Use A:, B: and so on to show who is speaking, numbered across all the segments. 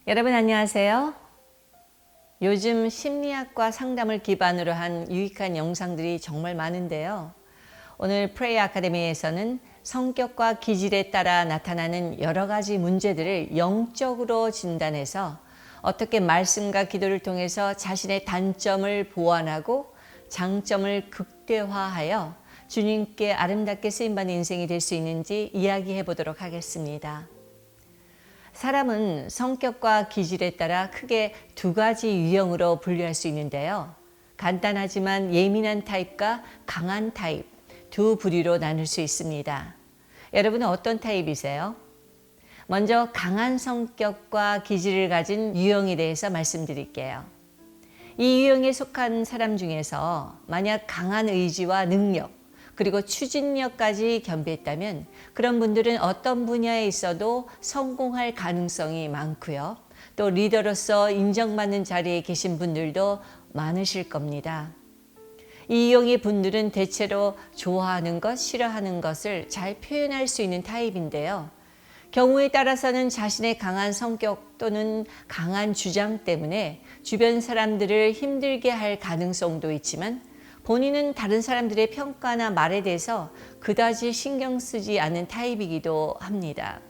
A: 여러분 안녕하세요. 요즘 심리학과 상담을 기반으로 한 유익한 영상들이 정말 많은데요. 오늘 프레이 아카데미에서는 성격과 기질에 따라 나타나는 여러 가지 문제들을 영적으로 진단해서 어떻게 말씀과 기도를 통해서 자신의 단점을 보완하고 장점을 극대화하여 주님께 아름답게 쓰임받는 인생이 될 수 있는지 이야기해 보도록 하겠습니다. 사람은 성격과 기질에 따라 크게 두 가지 유형으로 분류할 수 있는데요. 간단하지만 예민한 타입과 강한 타입 두 부류로 나눌 수 있습니다. 여러분은 어떤 타입이세요? 먼저 강한 성격과 기질을 가진 유형에 대해서 말씀드릴게요. 이 유형에 속한 사람 중에서 만약 강한 의지와 능력 그리고 추진력까지 겸비했다면 그런 분들은 어떤 분야에 있어도 성공할 가능성이 많고요. 또 리더로서 인정받는 자리에 계신 분들도 많으실 겁니다. 이 유형의 분들은 대체로 좋아하는 것, 싫어하는 것을 잘 표현할 수 있는 타입인데요. 경우에 따라서는 자신의 강한 성격 또는 강한 주장 때문에 주변 사람들을 힘들게 할 가능성도 있지만 본인은 다른 사람들의 평가나 말에 대해서 그다지 신경 쓰지 않는 타입이기도 합니다.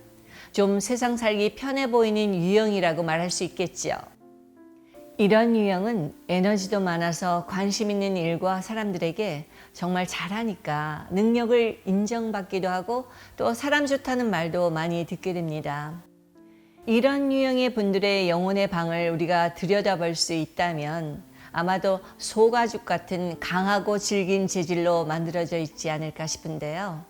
A: 좀 세상 살기 편해 보이는 유형이라고 말할 수 있겠죠. 이런 유형은 에너지도 많아서 관심 있는 일과 사람들에게 정말 잘하니까 능력을 인정받기도 하고 또 사람 좋다는 말도 많이 듣게 됩니다. 이런 유형의 분들의 영혼의 방을 우리가 들여다볼 수 있다면 아마도 소가죽 같은 강하고 질긴 재질로 만들어져 있지 않을까 싶은데요.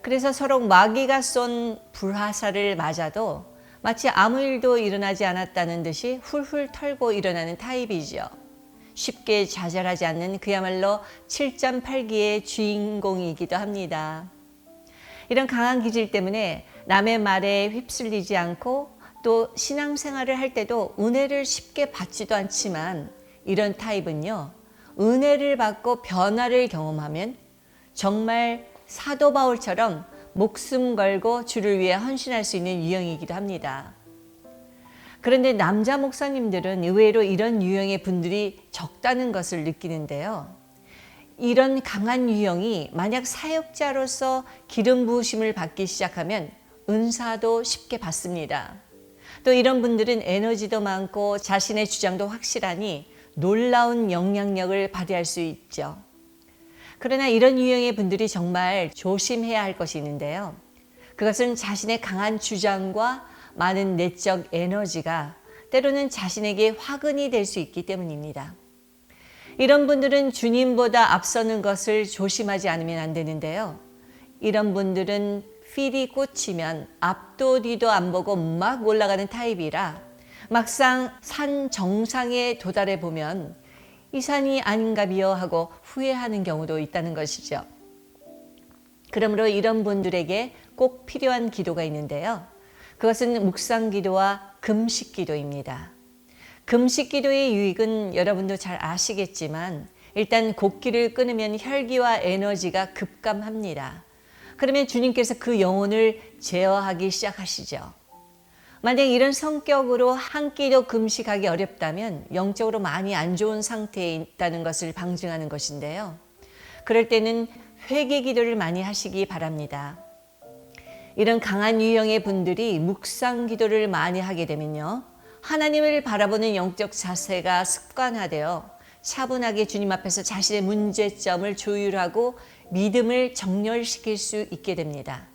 A: 그래서 서로 마귀가 쏜 불화살을 맞아도 마치 아무 일도 일어나지 않았다는 듯이 훌훌 털고 일어나는 타입이죠. 쉽게 좌절하지 않는 그야말로 7.8기의 주인공이기도 합니다. 이런 강한 기질 때문에 남의 말에 휩쓸리지 않고 또 신앙생활을 할 때도 은혜를 쉽게 받지도 않지만 이런 타입은요, 은혜를 받고 변화를 경험하면 정말 사도 바울처럼 목숨 걸고 주를 위해 헌신할 수 있는 유형이기도 합니다. 그런데 남자 목사님들은 의외로 이런 유형의 분들이 적다는 것을 느끼는데요. 이런 강한 유형이 만약 사역자로서 기름 부으심을 받기 시작하면 은사도 쉽게 받습니다. 또 이런 분들은 에너지도 많고 자신의 주장도 확실하니 놀라운 영향력을 발휘할 수 있죠. 그러나 이런 유형의 분들이 정말 조심해야 할 것이 있는데요. 그것은 자신의 강한 주장과 많은 내적 에너지가 때로는 자신에게 화근이 될 수 있기 때문입니다. 이런 분들은 주님보다 앞서는 것을 조심하지 않으면 안 되는데요. 이런 분들은 필이 꽂히면 앞도 뒤도 안 보고 막 올라가는 타입이라 막상 산 정상에 도달해 보면 이 산이 아닌가비요 하고 후회하는 경우도 있다는 것이죠. 그러므로 이런 분들에게 꼭 필요한 기도가 있는데요. 그것은 묵상 기도와 금식 기도입니다. 금식 기도의 유익은 여러분도 잘 아시겠지만 일단 곡기를 끊으면 혈기와 에너지가 급감합니다. 그러면 주님께서 그 영혼을 제어하기 시작하시죠. 만약 이런 성격으로 한 끼도 금식하기 어렵다면 영적으로 많이 안 좋은 상태에 있다는 것을 방증하는 것인데요. 그럴 때는 회개 기도를 많이 하시기 바랍니다. 이런 강한 유형의 분들이 묵상 기도를 많이 하게 되면요. 하나님을 바라보는 영적 자세가 습관화되어 차분하게 주님 앞에서 자신의 문제점을 조율하고 믿음을 정렬시킬 수 있게 됩니다.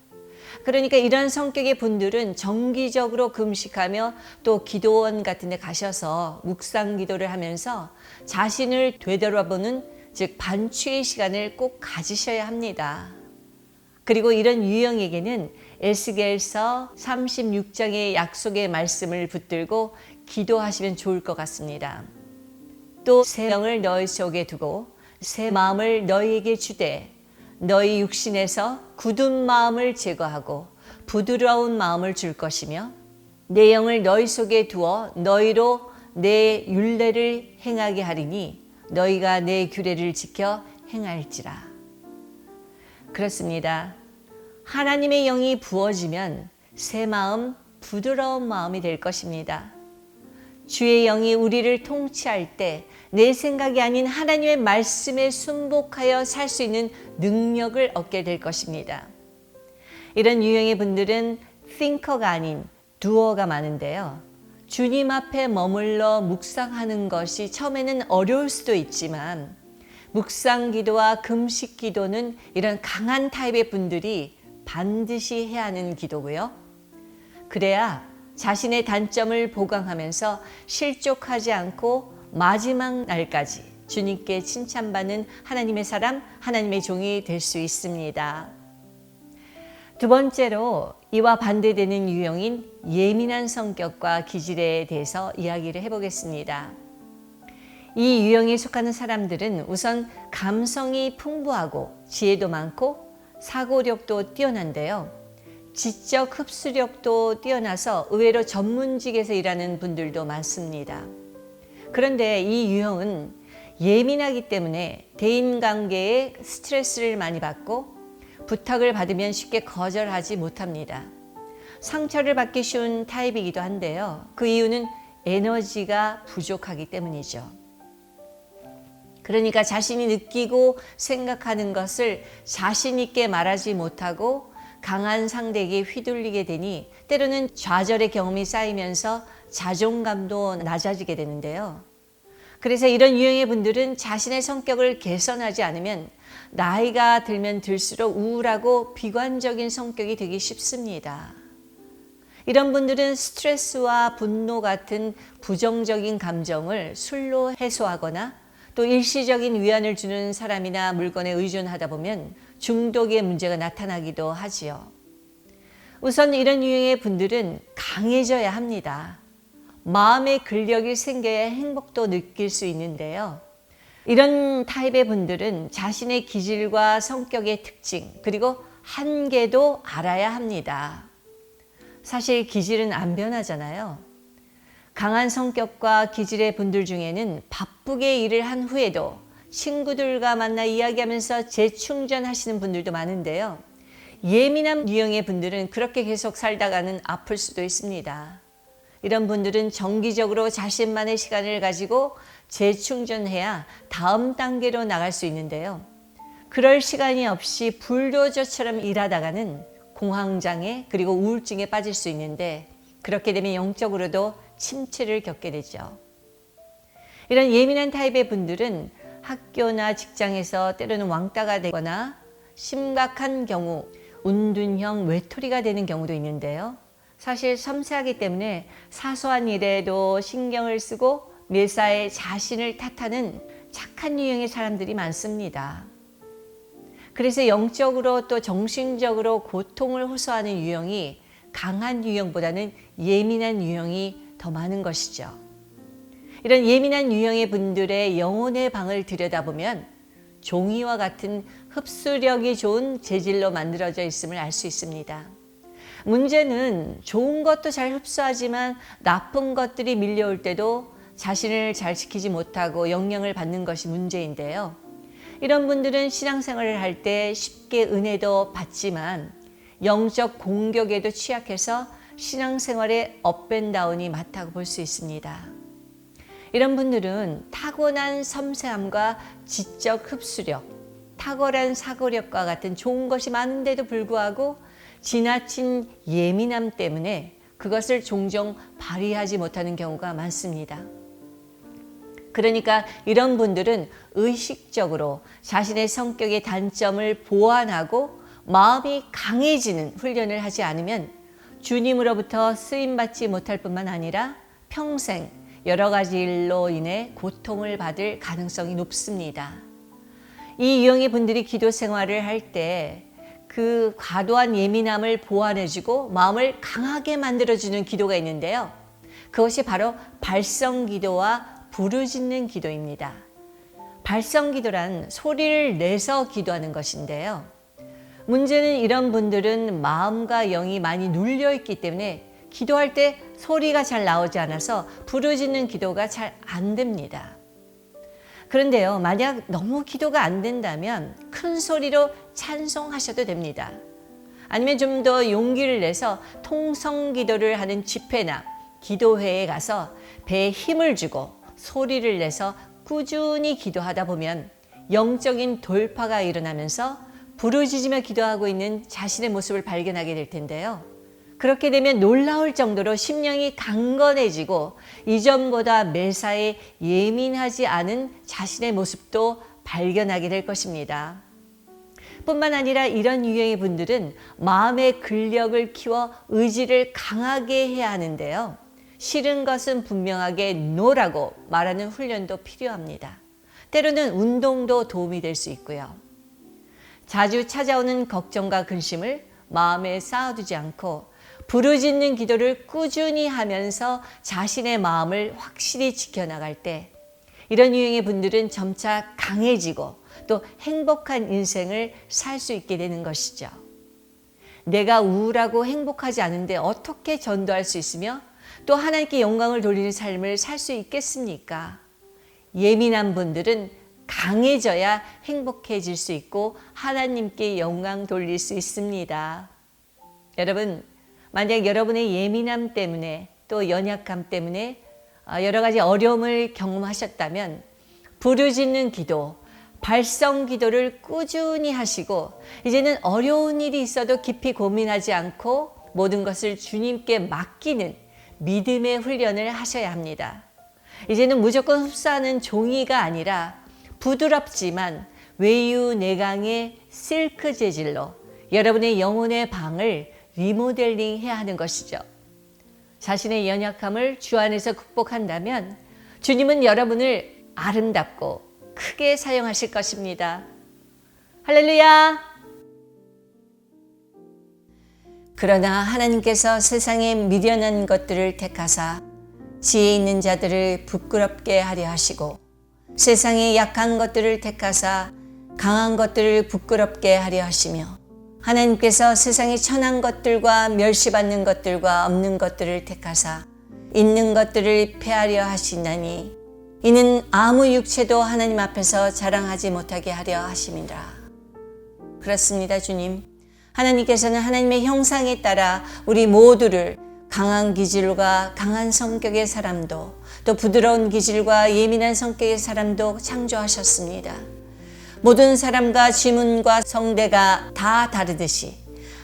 A: 그러니까 이런 성격의 분들은 정기적으로 금식하며 또 기도원 같은 데 가셔서 묵상 기도를 하면서 자신을 되돌아보는 즉 반추의 시간을 꼭 가지셔야 합니다. 그리고 이런 유형에게는 에스겔서 36장의 약속의 말씀을 붙들고 기도하시면 좋을 것 같습니다. 또 새 영을 너희 속에 두고 새 마음을 너희에게 주되 너희 육신에서 굳은 마음을 제거하고 부드러운 마음을 줄 것이며 내 영을 너희 속에 두어 너희로 내 율례를 행하게 하리니 너희가 내 규례를 지켜 행할지라. 그렇습니다. 하나님의 영이 부어지면 새 마음, 부드러운 마음이 될 것입니다. 주의 영이 우리를 통치할 때 내 생각이 아닌 하나님의 말씀에 순복하여 살 수 있는 능력을 얻게 될 것입니다. 이런 유형의 분들은 thinker가 아닌 doer가 많은데요. 주님 앞에 머물러 묵상하는 것이 처음에는 어려울 수도 있지만 묵상 기도와 금식 기도는 이런 강한 타입의 분들이 반드시 해야 하는 기도고요. 그래야 자신의 단점을 보강하면서 실족하지 않고 마지막 날까지 주님께 칭찬받는 하나님의 사람, 하나님의 종이 될 수 있습니다. 두 번째로 이와 반대되는 유형인 예민한 성격과 기질에 대해서 이야기를 해보겠습니다. 이 유형에 속하는 사람들은 우선 감성이 풍부하고 지혜도 많고 사고력도 뛰어난데요. 지적 흡수력도 뛰어나서 의외로 전문직에서 일하는 분들도 많습니다. 그런데 이 유형은 예민하기 때문에 대인관계에 스트레스를 많이 받고 부탁을 받으면 쉽게 거절하지 못합니다. 상처를 받기 쉬운 타입이기도 한데요. 그 이유는 에너지가 부족하기 때문이죠. 그러니까 자신이 느끼고 생각하는 것을 자신 있게 말하지 못하고 강한 상대에게 휘둘리게 되니 때로는 좌절의 경험이 쌓이면서 자존감도 낮아지게 되는데요. 그래서 이런 유형의 분들은 자신의 성격을 개선하지 않으면 나이가 들면 들수록 우울하고 비관적인 성격이 되기 쉽습니다. 이런 분들은 스트레스와 분노 같은 부정적인 감정을 술로 해소하거나 또 일시적인 위안을 주는 사람이나 물건에 의존하다 보면 중독의 문제가 나타나기도 하지요. 우선 이런 유형의 분들은 강해져야 합니다. 마음의 근력이 생겨야 행복도 느낄 수 있는데요. 이런 타입의 분들은 자신의 기질과 성격의 특징 그리고 한계도 알아야 합니다. 사실 기질은 안 변하잖아요. 강한 성격과 기질의 분들 중에는 바쁘게 일을 한 후에도 친구들과 만나 이야기하면서 재충전하시는 분들도 많은데요. 예민한 유형의 분들은 그렇게 계속 살다가는 아플 수도 있습니다. 이런 분들은 정기적으로 자신만의 시간을 가지고 재충전해야 다음 단계로 나갈 수 있는데요. 그럴 시간이 없이 불도저처럼 일하다가는 공황장애 그리고 우울증에 빠질 수 있는데 그렇게 되면 영적으로도 침체를 겪게 되죠. 이런 예민한 타입의 분들은 학교나 직장에서 때로는 왕따가 되거나 심각한 경우 운둔형 외톨이가 되는 경우도 있는데요. 사실 섬세하기 때문에 사소한 일에도 신경을 쓰고 매사에 자신을 탓하는 착한 유형의 사람들이 많습니다. 그래서 영적으로 또 정신적으로 고통을 호소하는 유형이 강한 유형보다는 예민한 유형이 더 많은 것이죠. 이런 예민한 유형의 분들의 영혼의 방을 들여다보면 종이와 같은 흡수력이 좋은 재질로 만들어져 있음을 알 수 있습니다. 문제는 좋은 것도 잘 흡수하지만 나쁜 것들이 밀려올 때도 자신을 잘 지키지 못하고 영향을 받는 것이 문제인데요. 이런 분들은 신앙생활을 할 때 쉽게 은혜도 받지만 영적 공격에도 취약해서 신앙생활에 업앤다운이 많다고 볼 수 있습니다. 이런 분들은 타고난 섬세함과 지적 흡수력, 탁월한 사고력과 같은 좋은 것이 많은데도 불구하고 지나친 예민함 때문에 그것을 종종 발휘하지 못하는 경우가 많습니다. 그러니까 이런 분들은 의식적으로 자신의 성격의 단점을 보완하고 마음이 강해지는 훈련을 하지 않으면 주님으로부터 쓰임받지 못할 뿐만 아니라 평생 여러 가지 일로 인해 고통을 받을 가능성이 높습니다. 이 유형의 분들이 기도 생활을 할 때 그 과도한 예민함을 보완해주고 마음을 강하게 만들어주는 기도가 있는데요. 그것이 바로 발성기도와 부르짖는 기도입니다. 발성기도란 소리를 내서 기도하는 것인데요. 문제는 이런 분들은 마음과 영이 많이 눌려있기 때문에 기도할 때 소리가 잘 나오지 않아서 부르짖는 기도가 잘 안 됩니다. 그런데요, 만약 너무 기도가 안 된다면 큰 소리로 찬송하셔도 됩니다. 아니면 좀 더 용기를 내서 통성 기도를 하는 집회나 기도회에 가서 배에 힘을 주고 소리를 내서 꾸준히 기도하다 보면 영적인 돌파가 일어나면서 부르짖으며 기도하고 있는 자신의 모습을 발견하게 될 텐데요. 그렇게 되면 놀라울 정도로 심령이 강건해지고 이전보다 매사에 예민하지 않은 자신의 모습도 발견하게 될 것입니다. 뿐만 아니라 이런 유형의 분들은 마음의 근력을 키워 의지를 강하게 해야 하는데요. 싫은 것은 분명하게 no라고 말하는 훈련도 필요합니다. 때로는 운동도 도움이 될 수 있고요. 자주 찾아오는 걱정과 근심을 마음에 쌓아두지 않고 부르짖는 기도를 꾸준히 하면서 자신의 마음을 확실히 지켜나갈 때 이런 유형의 분들은 점차 강해지고 또 행복한 인생을 살 수 있게 되는 것이죠. 내가 우울하고 행복하지 않은데 어떻게 전도할 수 있으며 또 하나님께 영광을 돌리는 삶을 살 수 있겠습니까? 예민한 분들은 강해져야 행복해질 수 있고 하나님께 영광 돌릴 수 있습니다. 여러분, 만약 여러분의 예민함 때문에 또 연약함 때문에 여러 가지 어려움을 경험하셨다면 부르짖는 기도, 발성 기도를 꾸준히 하시고 이제는 어려운 일이 있어도 깊이 고민하지 않고 모든 것을 주님께 맡기는 믿음의 훈련을 하셔야 합니다. 이제는 무조건 흡사하는 종이가 아니라 부드럽지만 외유내강의 실크 재질로 여러분의 영혼의 방을 리모델링 해야 하는 것이죠. 자신의 연약함을 주 안에서 극복한다면 주님은 여러분을 아름답고 크게 사용하실 것입니다. 할렐루야! 그러나 하나님께서 세상에 미련한 것들을 택하사 지혜 있는 자들을 부끄럽게 하려 하시고 세상에 약한 것들을 택하사 강한 것들을 부끄럽게 하려 하시며 하나님께서 세상에 천한 것들과 멸시받는 것들과 없는 것들을 택하사 있는 것들을 폐하려 하시나니 이는 아무 육체도 하나님 앞에서 자랑하지 못하게 하려 하심이라. 그렇습니다, 주님. 하나님께서는 하나님의 형상에 따라 우리 모두를 강한 기질과 강한 성격의 사람도 또 부드러운 기질과 예민한 성격의 사람도 창조하셨습니다. 모든 사람과 지문과 성대가 다 다르듯이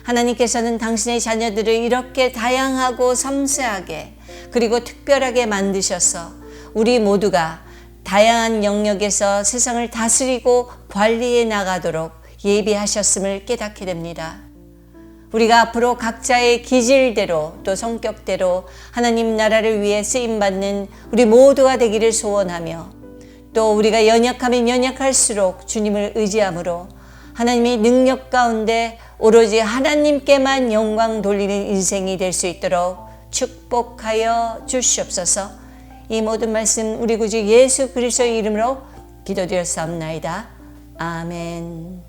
A: 하나님께서는 당신의 자녀들을 이렇게 다양하고 섬세하게 그리고 특별하게 만드셔서 우리 모두가 다양한 영역에서 세상을 다스리고 관리해 나가도록 예비하셨음을 깨닫게 됩니다. 우리가 앞으로 각자의 기질대로 또 성격대로 하나님 나라를 위해 쓰임받는 우리 모두가 되기를 소원하며 또 우리가 연약하면 연약할수록 주님을 의지함으로 하나님의 능력 가운데 오로지 하나님께만 영광 돌리는 인생이 될 수 있도록 축복하여 주시옵소서. 이 모든 말씀 우리 구주 예수 그리스도의 이름으로 기도드렸사옵나이다. 아멘.